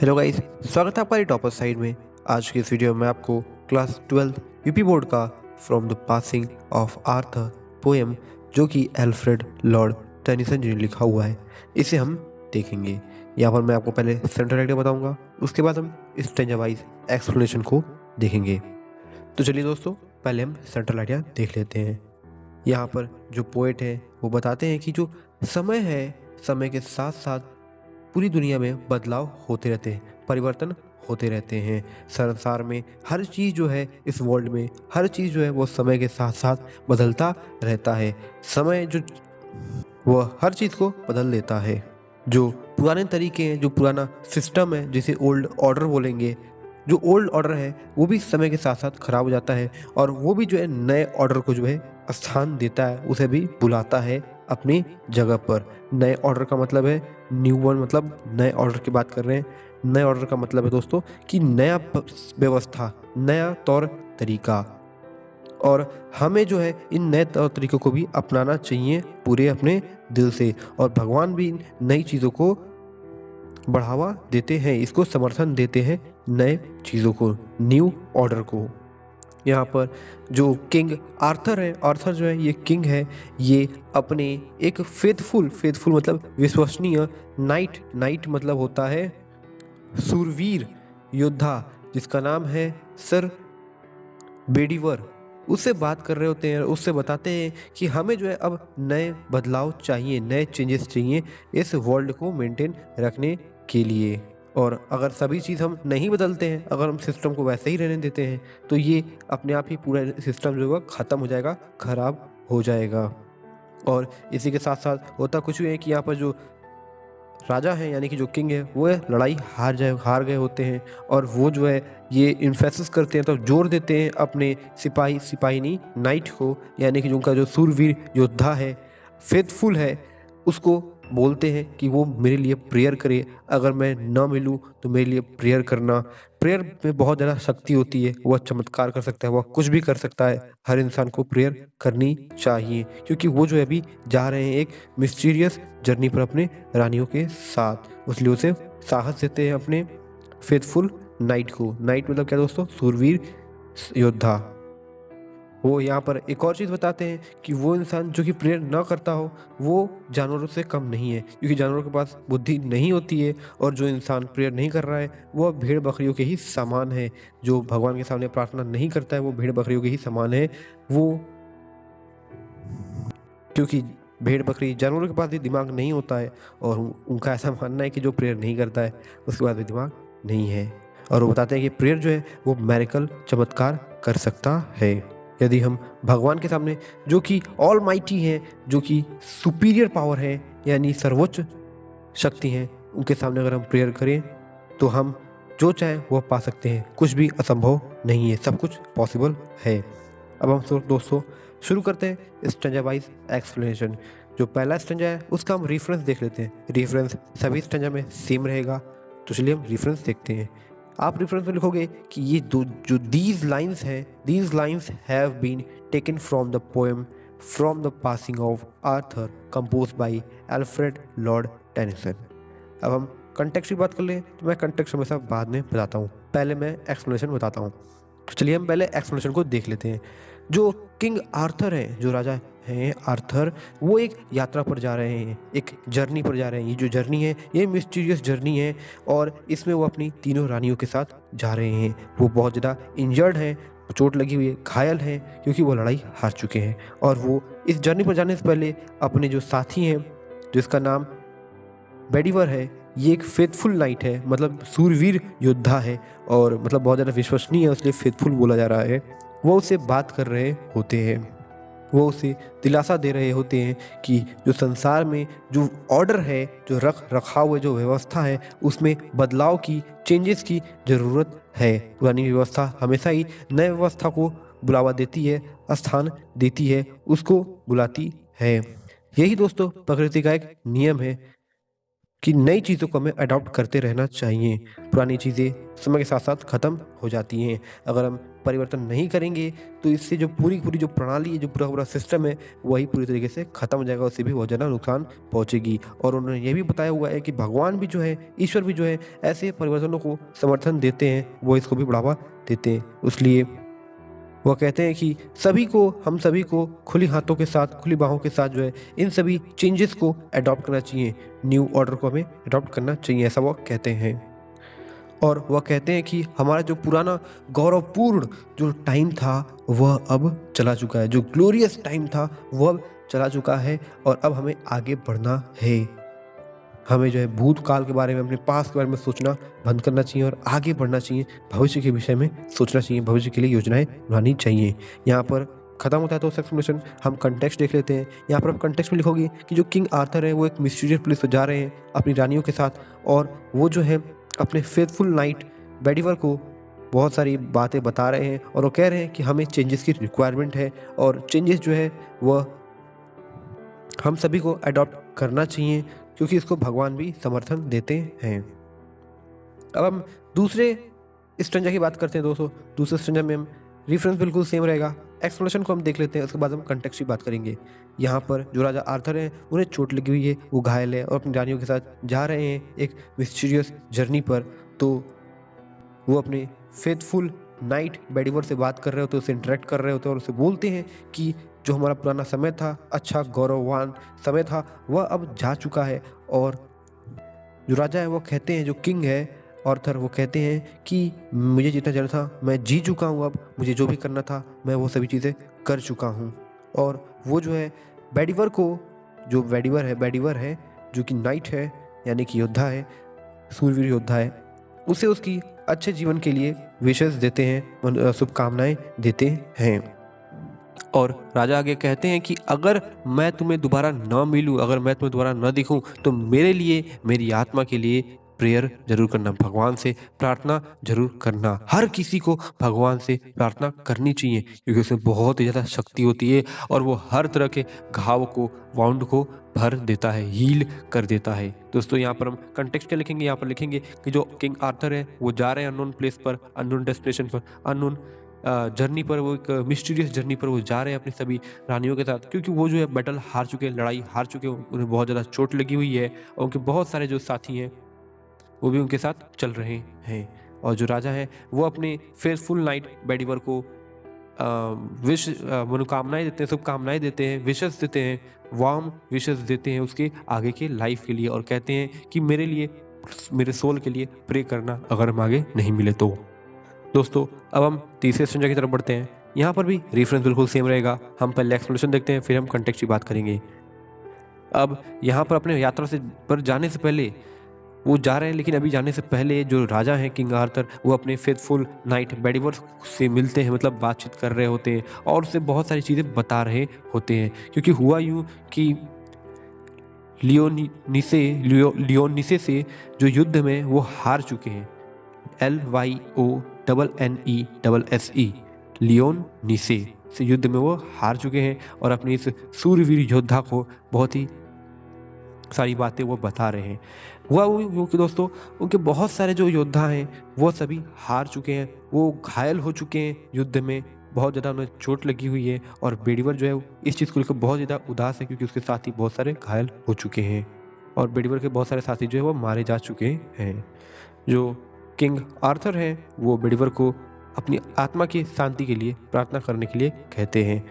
Hello guys, स्वागत है आपका टॉपर साइड में। आज की इस वीडियो में आपको क्लास 12 यूपी बोर्ड का from the passing of Arthur poem जो कि एल्फ्रेड लॉर्ड टेनिसन जी ने लिखा हुआ है, इसे हम देखेंगे। यहाँ पर मैं आपको पहले सेंट्रल आइडिया बताऊंगा, उसके बाद हम स्टेंजा वाइज एक्सप्लेनेशन को देखेंगे। तो चलिए दोस्तों, पहले हम सेंट्रल आइडिया देख लेते हैं। यहाँ पर जो पोएट है वो बताते हैं कि जो समय है, समय के साथ साथ पूरी दुनिया में बदलाव होते रहते हैं, परिवर्तन होते रहते हैं। संसार में हर चीज़ जो है, इस वर्ल्ड में हर चीज़ जो है वो समय के साथ साथ बदलता रहता है। समय जो वह हर चीज़ को बदल देता है। जो पुराने तरीके हैं, जो पुराना सिस्टम है, जिसे ओल्ड ऑर्डर बोलेंगे, जो ओल्ड ऑर्डर है वो भी समय के साथ साथ खराब हो जाता है और वो भी जो है नए ऑर्डर को जो है स्थान देता है, उसे भी बुलाता है अपनी जगह पर। नए ऑर्डर का मतलब है न्यू वन, मतलब नए ऑर्डर की बात कर रहे हैं। नए ऑर्डर का मतलब है दोस्तों कि नया व्यवस्था, नया तौर तरीका। और हमें जो है इन नए तौर तरीकों को भी अपनाना चाहिए पूरे अपने दिल से। और भगवान भी इन नई चीज़ों को बढ़ावा देते हैं, इसको समर्थन देते हैं, नए चीज़ों को, न्यू ऑर्डर को। यहाँ पर जो किंग आर्थर है, आर्थर जो है ये किंग है, ये अपने एक फेथफुल मतलब विश्वसनीय, नाइट मतलब होता है सूरवीर योद्धा, जिसका नाम है सर बेडीवर, उससे बात कर रहे होते हैं। उससे बताते हैं कि हमें जो है अब नए बदलाव चाहिए, नए चेंजेस चाहिए इस वर्ल्ड को मेंटेन रखने के लिए। और अगर सभी चीज़ हम नहीं बदलते हैं, अगर हम सिस्टम को वैसे ही रहने देते हैं, तो ये अपने आप ही पूरा सिस्टम जो है ख़त्म हो जाएगा, ख़राब हो जाएगा। और इसी के साथ साथ होता कुछ भी है कि यहाँ पर जो राजा है यानी कि जो किंग है वो लड़ाई हार गए होते हैं, और वो जो है ये इन्फेसिस करते हैं, तो जोर देते हैं अपने सिपाही नहीं, नाइट को, यानी कि उनका जो सूरवीर योद्धा है, फेथफुल है, उसको बोलते हैं कि वो मेरे लिए प्रेयर करे। अगर मैं ना मिलूं तो मेरे लिए प्रेयर करना। प्रेयर में बहुत ज़्यादा शक्ति होती है, वह चमत्कार कर सकता है, वह कुछ भी कर सकता है। हर इंसान को प्रेयर करनी चाहिए, क्योंकि वो जो है अभी जा रहे हैं एक मिस्टीरियस जर्नी पर अपने रानियों के साथ, इसलिए उसे साहस देते हैं अपने फेथफुल नाइट को। नाइट मतलब क्या दोस्तों? सूरवीर योद्धा। वो यहाँ पर एक और चीज़ बताते हैं कि वो इंसान जो कि प्रेयर ना करता हो वो जानवरों से कम नहीं है, क्योंकि जानवरों के पास बुद्धि नहीं होती है, और जो इंसान प्रेयर नहीं कर रहा है वो भेड़ बकरियों के ही समान है। जो भगवान के सामने प्रार्थना नहीं करता है वो भेड़ बकरियों के ही समान है। वो, क्योंकि भेड़ बकरी जानवरों के पास भी दिमाग नहीं होता है, और उनका ऐसा मानना है कि जो प्रेयर नहीं करता है उसके पास भी दिमाग नहीं है। और वो बताते हैं कि प्रेयर जो है वो मैरिकल, चमत्कार कर सकता है। यदि हम भगवान के सामने, जो कि ऑल माइटी है, जो कि सुपीरियर पावर है, यानी सर्वोच्च शक्ति है, उनके सामने अगर हम प्रेयर करें तो हम जो चाहें वो पा सकते हैं। कुछ भी असंभव नहीं है, सब कुछ पॉसिबल है। अब हम दोस्तों शुरू करते हैं स्टेंजा वाइज एक्सप्लेनेशन। जो पहला स्टेंजा है उसका हम रेफरेंस देख लेते हैं। रेफरेंस सभी स्टेंजा में सेम रहेगा, तो चलिए हम रेफरेंस देखते हैं। आप रेफरेंस में लिखोगे कि ये दो जो दीज लाइंस हैं, these lines have been taken from the poem from the passing of Arthur compose by Alfred Lord Tennyson. अब हम कंटेक्स्ट की बात कर लें तो मैं कंटेक्स्ट हमेशा बाद में बताता हूँ, पहले मैं एक्सप्लेनेशन बताता हूँ। तो चलिए हम पहले एक्सप्लेनेशन को देख लेते हैं। जो किंग आर्थर हैं, जो राजा हैं आर्थर, वो एक यात्रा पर जा रहे हैं, एक जर्नी पर जा रहे हैं। ये जो जर्नी है ये मिस्टीरियस जर्नी है, और इसमें वो अपनी तीनों रानियों के साथ जा रहे हैं। वो बहुत ज़्यादा इंजर्ड हैं, चोट लगी हुई है, घायल हैं, क्योंकि वो लड़ाई हार चुके हैं। और वो इस जर्नी पर जाने से पहले अपने जो साथी हैं, जिसका नाम बेडीवर है, ये एक फेथफुल नाइट है, मतलब सूरवीर योद्धा है, और मतलब बहुत ज़्यादा विश्वसनीय है, इसलिए फेथफुल बोला जा रहा है। वो उससे बात कर रहे होते हैं, वो उसे दिलासा दे रहे होते हैं कि जो संसार में जो ऑर्डर है, जो रख रखाव है, जो व्यवस्था है, उसमें बदलाव की, चेंजेस की ज़रूरत है। पुरानी व्यवस्था हमेशा ही नई व्यवस्था को बुलावा देती है, स्थान देती है, उसको बुलाती है। यही दोस्तों प्रकृति का एक नियम है। कि नई चीज़ों को हमें अडॉप्ट करते रहना चाहिए। पुरानी चीज़ें समय के साथ साथ ख़त्म हो जाती हैं। अगर हम परिवर्तन नहीं करेंगे तो इससे जो पूरी जो प्रणाली है, जो पूरा सिस्टम है, वही पूरी तरीके से ख़त्म हो जाएगा, उससे भी बहुत ज़्यादा नुकसान पहुँचेगी। और उन्होंने ये भी बताया हुआ है कि भगवान भी जो है, ईश्वर भी जो है, ऐसे परिवर्तनों को समर्थन देते हैं, वो इसको भी बढ़ावा देते हैं। इसलिए वह कहते हैं कि हम सभी को खुली हाथों के साथ, खुली बाहों के साथ जो है, इन सभी चेंजेस को अडॉप्ट करना चाहिए, न्यू ऑर्डर को हमें अडॉप्ट करना चाहिए, ऐसा वो कहते हैं। और वह कहते हैं कि हमारा जो पुराना गौरवपूर्ण जो टाइम था वह अब चला चुका है, जो ग्लोरियस टाइम था वह अब चला चुका है और अब हमें आगे बढ़ना है। हमें जो है भूतकाल के बारे में, अपने पास्ट के बारे में सोचना बंद करना चाहिए और आगे बढ़ना चाहिए, भविष्य के विषय में सोचना चाहिए, भविष्य के लिए योजनाएं बनानी चाहिए। यहाँ पर खत्म होता है तो एक्सप्लेनेशन, हम कंटेक्स्ट देख लेते हैं। यहाँ पर आप कंटेक्स्ट में लिखोगे कि जो किंग आर्थर है वो एक मिस्टीरियस प्लेस पर जा रहे हैं अपनी रानियों के साथ, और वो जो है अपने फेथफुल नाइट बेडिवर को बहुत सारी बातें बता रहे हैं और वो कह रहे हैं कि हमें चेंजेस की रिक्वायरमेंट है और चेंजेस जो है वह हम सभी को अडॉप्ट करना चाहिए, क्योंकि इसको भगवान भी समर्थन देते हैं। अब हम दूसरे स्ट्रेंजर की बात करते हैं दोस्तों। दूसरे स्ट्रेंजर में हम रेफरेंस बिल्कुल सेम रहेगा, एक्सप्लेनेशन को हम देख लेते हैं, उसके बाद हम कंटेक्स्ट की बात करेंगे। यहाँ पर जो राजा आर्थर हैं उन्हें चोट लगी हुई है, वो घायल है और अपनी रानियों के साथ जा रहे हैं एक मिस्टीरियस जर्नी पर। तो वो अपने फेथफुल नाइट बेडिवर से बात कर रहे होते, उससे इंटरेक्ट कर रहे होते और उसे बोलते हैं कि जो हमारा पुराना समय था, अच्छा गौरववान समय था, वह अब जा चुका है। और जो राजा है वो कहते हैं, जो किंग है ऑर्थर, वो कहते हैं कि मुझे जितना जाना था मैं जी चुका हूँ, अब मुझे जो भी करना था मैं वो सभी चीज़ें कर चुका हूँ। और वो जो है बेडिवर को, जो बेडिवर है जो कि नाइट है, यानी कि योद्धा है, सूरवीर योद्धा है, उसे उसकी अच्छे जीवन के लिए विशेष देते हैं, शुभकामनाएं देते हैं। और राजा आगे कहते हैं कि अगर मैं तुम्हें दोबारा न मिलूं, अगर मैं तुम्हें दोबारा न दिखूं, तो मेरे लिए, मेरी आत्मा के लिए प्रेयर जरूर करना, भगवान से प्रार्थना जरूर करना। हर किसी को भगवान से प्रार्थना करनी चाहिए, क्योंकि उसमें बहुत ही ज़्यादा शक्ति होती है और वो हर तरह के घाव को, वाउंड को भर देता है, हील कर देता है। दोस्तों यहाँ पर हम कंटेक्स्ट क्या लिखेंगे, यहाँ पर लिखेंगे कि जो किंग आर्थर है वो जा रहे हैं अननोन प्लेस पर, अननोन डेस्टिनेशन पर, अननोन जर्नी पर, वो एक मिस्टीरियस जर्नी पर वो जा रहे हैं अपनी सभी रानियों के साथ, क्योंकि वो जो है बैटल हार चुके हैं, लड़ाई हार चुके हैं, उन्हें बहुत ज़्यादा चोट लगी हुई है और उनके बहुत सारे जो साथी हैं वो भी उनके साथ चल रहे हैं। और जो राजा है वो अपने फेथफुल नाइट बेडिवर को मनोकामनाएं देते हैं, शुभकामनाएं देते हैं, विशेष देते हैं, वार्म विशेष देते हैं उसके आगे के लाइफ के लिए, और कहते हैं कि मेरे लिए, मेरे सोल के लिए प्रे करना अगर हम आगे नहीं मिले तो। दोस्तों अब हम तीसरे स्ट्रेंजर की तरफ बढ़ते हैं। यहाँ पर भी रेफरेंस बिल्कुल सेम रहेगा, हम पहले एक्सप्लेनेशन देखते हैं, फिर हम कंटेक्स्ट की बात करेंगे। अब यहाँ पर अपने यात्रा से पर जाने से पहले वो जा रहे हैं, लेकिन अभी जाने से पहले जो राजा हैं किंग आर्थर, वो अपने फेथफुल नाइट बेडिवर से मिलते हैं, मतलब बातचीत कर रहे होते हैं और उससे बहुत सारी चीज़ें बता रहे होते हैं। क्योंकि हुआ यूँ कि लियोनिसे से जो युद्ध में वो हार चुके हैं, LYONNESSE, लियोनिसे से युद्ध में वो हार चुके हैं और अपनी इस सूरवीर योद्धा को बहुत ही सारी बातें वो बता रहे हैं। हुआ वो कि दोस्तों उनके बहुत सारे जो योद्धा हैं वो सभी हार चुके हैं, वो घायल हो चुके हैं युद्ध में, बहुत ज़्यादा उन्हें चोट लगी हुई है। और बेडिवर जो है इस चीज़ को लेकर बहुत ज़्यादा उदास है, क्योंकि उसके साथी बहुत सारे घायल हो चुके हैं और बेडिवर के बहुत सारे साथी जो है वो मारे जा चुके हैं। जो किंग आर्थर हैं वो बेडिवर को अपनी आत्मा की शांति के लिए प्रार्थना करने के लिए कहते हैं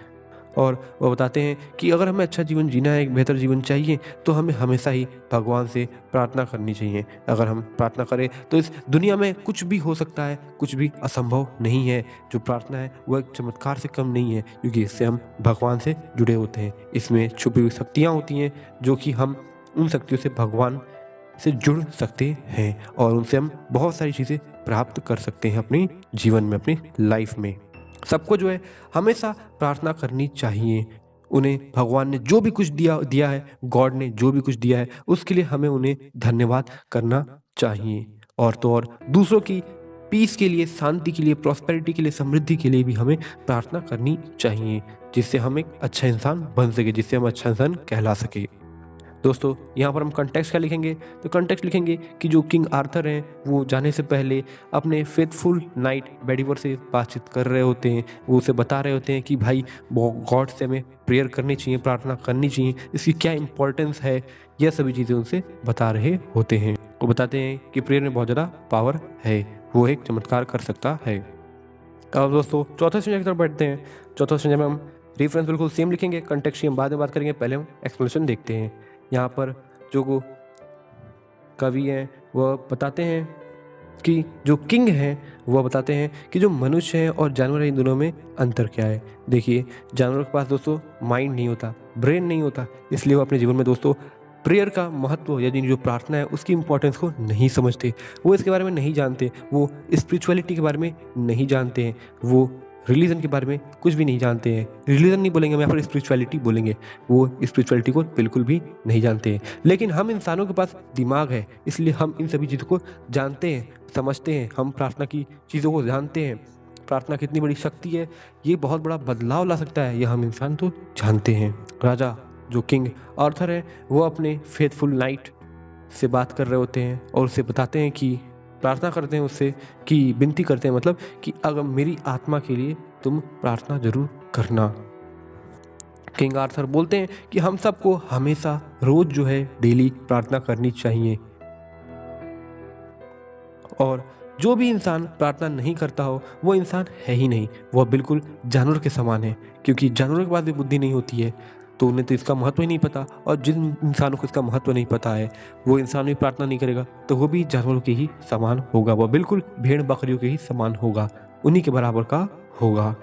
और वो बताते हैं कि अगर हमें अच्छा जीवन जीना है, एक बेहतर जीवन चाहिए, तो हमें हमेशा ही भगवान से प्रार्थना करनी चाहिए। अगर हम प्रार्थना करें तो इस दुनिया में कुछ भी हो सकता है, कुछ भी असंभव नहीं है। जो प्रार्थना है वो एक चमत्कार से कम नहीं है, क्योंकि इससे हम भगवान से जुड़े होते हैं। इसमें छुपी हुई शक्तियाँ होती हैं, जो कि हम उन शक्तियों से भगवान से जुड़ सकते हैं और उनसे हम बहुत सारी चीज़ें प्राप्त कर सकते हैं अपने जीवन में, अपनी लाइफ में। सबको जो है हमेशा प्रार्थना करनी चाहिए। उन्हें भगवान ने जो भी कुछ दिया है, गॉड ने जो भी कुछ दिया है, उसके लिए हमें उन्हें धन्यवाद करना चाहिए। और तो और दूसरों की पीस के लिए, शांति के लिए, प्रॉस्पेरिटी के लिए, समृद्धि के लिए भी हमें प्रार्थना करनी चाहिए, जिससे हम एक अच्छा इंसान बन सके, जिससे हम अच्छा इंसान कहला सके। दोस्तों यहाँ पर हम कंटेक्स्ट क्या लिखेंगे, तो कंटेक्स्ट लिखेंगे कि जो किंग आर्थर हैं वो जाने से पहले अपने फेथफुल नाइट बेडिवर से बातचीत कर रहे होते हैं। वो उसे बता रहे होते हैं कि भाई गॉड से हमें प्रेयर करनी चाहिए, प्रार्थना करनी चाहिए, इसकी क्या इंपॉर्टेंस है, यह सभी चीज़ें उनसे बता रहे होते हैं। वो बताते हैं कि प्रेयर में बहुत ज़्यादा पावर है, वो एक चमत्कार कर सकता है। अब दोस्तों चौथा संजय की तरफ बढ़ते हैं। चौथा संजय में हम रेफरेंस बिल्कुल सेम लिखेंगे, कंटेक्स्ट की हम बाद में बात करेंगे, पहले हम एक्सप्लेनेशन देखते हैं। यहाँ पर जो कवि हैं वह बताते हैं कि जो किंग हैं वह बताते हैं कि जो मनुष्य हैं और जानवर हैं इन दोनों में अंतर क्या है। देखिए जानवरों के पास दोस्तों माइंड नहीं होता, ब्रेन नहीं होता, इसलिए वो अपने जीवन में दोस्तों प्रेयर का महत्व यानी जो प्रार्थना है उसकी इंपॉर्टेंस को नहीं समझते, वो इसके बारे में नहीं जानते, वो स्पिरिचुअलिटी के बारे में नहीं जानते हैं, वो रिलीजन के बारे में कुछ भी नहीं जानते हैं। रिलीजन नहीं बोलेंगे हम यहाँ पर, स्पिरिचुअलिटी बोलेंगे। वो स्पिरिचुअलिटी को बिल्कुल भी नहीं जानते हैं। लेकिन हम इंसानों के पास दिमाग है, इसलिए हम इन सभी चीज़ों को जानते हैं, समझते हैं, हम प्रार्थना की चीज़ों को जानते हैं। प्रार्थना कितनी बड़ी शक्ति है, ये बहुत बड़ा बदलाव ला सकता है, यह हम इंसान तो जानते हैं। राजा जो किंग आर्थर है वो अपने फेथफुल नाइट से बात कर रहे होते हैं और उसे बताते हैं कि प्रार्थना करते हैं उससे, कि विनती करते हैं मतलब कि अगर मेरी आत्मा के लिए तुम प्रार्थना जरूर करना। किंग आर्थर बोलते हैं कि हम सबको हमेशा रोज जो है डेली प्रार्थना करनी चाहिए, और जो भी इंसान प्रार्थना नहीं करता हो वो इंसान है ही नहीं, वह बिल्कुल जानवर के समान है। क्योंकि जानवरों के पास भी बुद्धि नहीं होती है, तो उन्हें तो इसका महत्व ही नहीं पता। और जिन इंसानों को इसका महत्व नहीं पता है वो इंसान भी प्रार्थना नहीं करेगा तो वो भी जानवरों के ही समान होगा, वह बिल्कुल भेड़ बकरियों के ही समान होगा, उन्हीं के बराबर का होगा।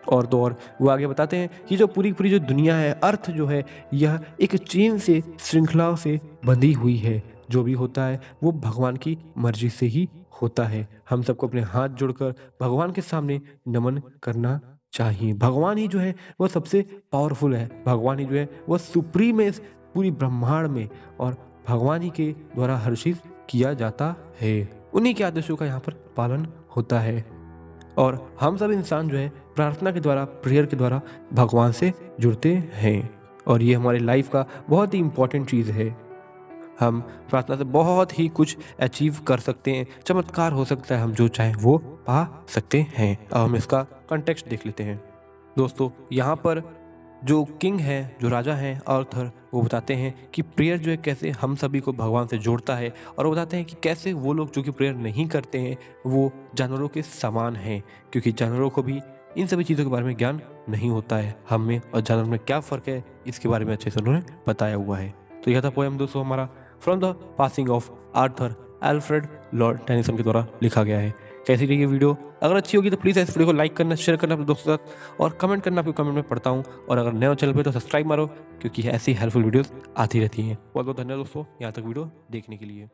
और तो और वो आगे बताते हैं कि जो पूरी जो दुनिया है, अर्थ जो है, यह एक चेन से, श्रृंखलाओं से बंधी हुई है। जो भी होता है वो भगवान की मर्जी से ही होता है। हम सबको अपने हाथ जोड़कर भगवान के सामने नमन करना चाहिए। भगवान ही जो है वो सबसे पावरफुल है, भगवान ही जो है वो सुप्रीम है इस पूरी ब्रह्मांड में, और भगवान ही के द्वारा हर चीज किया जाता है, उन्हीं के आदेशों का यहाँ पर पालन होता है। और हम सब इंसान जो है प्रार्थना के द्वारा, प्रेयर के द्वारा भगवान से जुड़ते हैं, और ये हमारी लाइफ का बहुत ही इम्पोर्टेंट चीज़ है। हम प्रार्थना से बहुत ही कुछ अचीव कर सकते हैं, चमत्कार हो सकता है, हम जो चाहें वो पा सकते हैं। अब हम इसका कंटेक्स्ट देख लेते हैं। दोस्तों यहाँ पर जो किंग है, जो राजा हैं आर्थर, वो बताते हैं कि प्रेयर जो है कैसे हम सभी को भगवान से जोड़ता है, और वो बताते हैं कि कैसे वो लोग जो कि प्रेयर नहीं करते हैं वो जानवरों के समान हैं, क्योंकि जानवरों को भी इन सभी चीज़ों के बारे में ज्ञान नहीं होता है। हम में और जानवर में क्या फ़र्क है इसके बारे में अच्छे से उन्होंने बताया हुआ है। तो यह था पोएम दोस्तों हमारा from the passing of Arthur Alfred Lord Tennyson के द्वारा लिखा गया है। कैसी रही ये वीडियो? अगर अच्छी होगी तो प्लीज़ इस वीडियो को लाइक करना, शेयर करना अपने दोस्तों के साथ, और कमेंट करना, आपके कमेंट में पढ़ता हूँ। और अगर नए चैनल पे तो सब्सक्राइब मारो, क्योंकि ऐसी हेल्पफुल वीडियोस आती रहती हैं। बहुत बहुत धन्यवाद दोस्तों यहाँ तक वीडियो देखने के लिए।